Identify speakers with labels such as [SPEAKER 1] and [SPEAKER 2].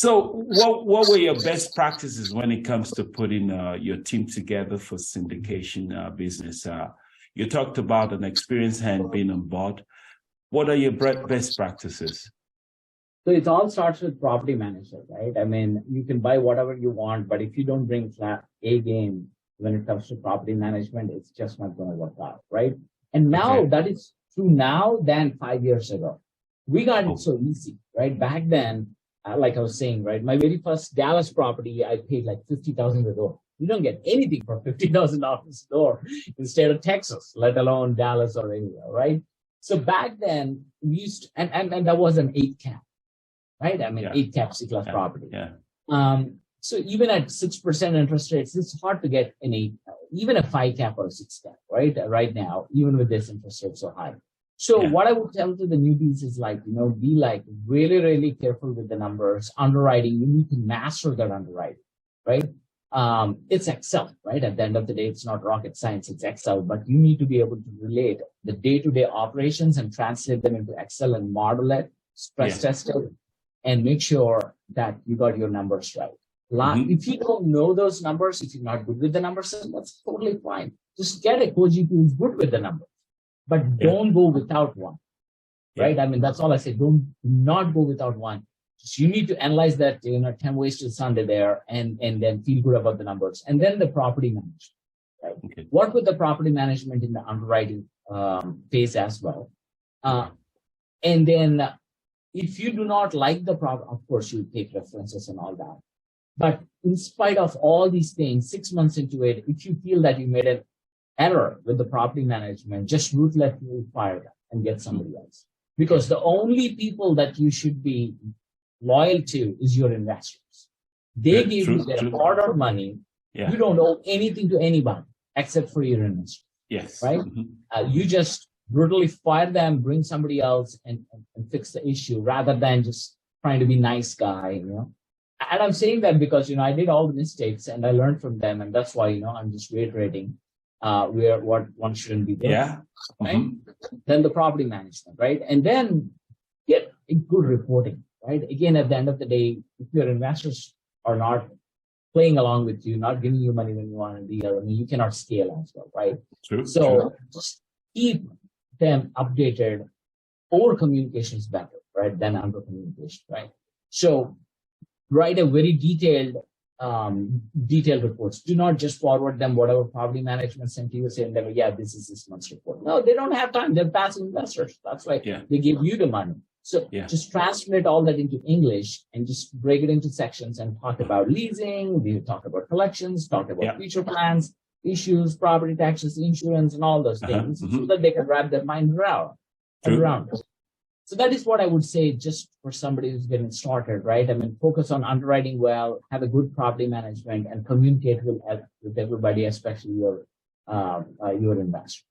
[SPEAKER 1] So what were your best practices when it comes to putting your team together for syndication business? You talked about an experienced hand being on board. What are your best practices?
[SPEAKER 2] So it all starts with property manager, right? I mean, you can buy whatever you want, but if you don't bring flat A game when it comes to property management, it's just not going to work out, right? And now that is true now than 5 years ago. We got it so easy, right? Back then, like I was saying, right? My very first Dallas property, I paid like $50,000 a door. You don't get anything for $50,000 a door in the state of Texas, let alone Dallas or anywhere, right? So back then, we used to, and that was an 8 cap, right? I mean, 8 cap C-class property. So even at 6% interest rates, it's hard to get an 8, even a 5 cap or a 6 cap, right? Right now, even with this interest rate so high. So what I would tell to the newbies is like, be like really, really careful with the numbers. Underwriting, you need to master that underwriting, right? It's Excel, right? At the end of the day, it's not rocket science, it's Excel, but you need to be able to relate the day-to-day operations and translate them into Excel and model it, stress test it, and make sure that you got your numbers right. If you don't know those numbers, if you're not good with the numbers, that's totally fine. Just get a coach who's good with the numbers. But don't go without one, right? I mean, that's all I say. Not go without one. Just you need to analyze that, 10 ways to Sunday there and then feel good about the numbers. And then the property management, right? Work with the property management in the underwriting phase as well. And then if you do not like the property, of course, you take references and all that. But in spite of all these things, 6 months into it, if you feel that you made an error with the property management, just ruthlessly fire them and get somebody else. Because the only people that you should be loyal to is your investors. They give you their hard-earned money. You don't owe anything to anybody except for your investors. Right? You just brutally fire them, bring somebody else and fix the issue rather than just trying to be nice guy, And I'm saying that because, I did all the mistakes and I learned from them. And that's why, I'm just reiterating where what one shouldn't be doing. Right? Then the property management, right? And then get a good reporting, right? Again, at the end of the day, if your investors are not playing along with you, not giving you money when you want to deal, you cannot scale as well, right? So just keep them updated. Over communication is better, right, than under communication, right? So write a very detailed reports. Do not just forward them whatever property management sent to you saying that, this is this month's report. No, they don't have time. They're passive investors. That's why they give you the money. So just translate all that into English and just break it into sections and talk about leasing. We talk about collections, talk about future plans, issues, property taxes, insurance, and all those things so that they can wrap their mind around it. So that is what I would say just for somebody who's getting started, right? I mean, focus on underwriting well, have a good property management, and communicate with everybody, especially your investors.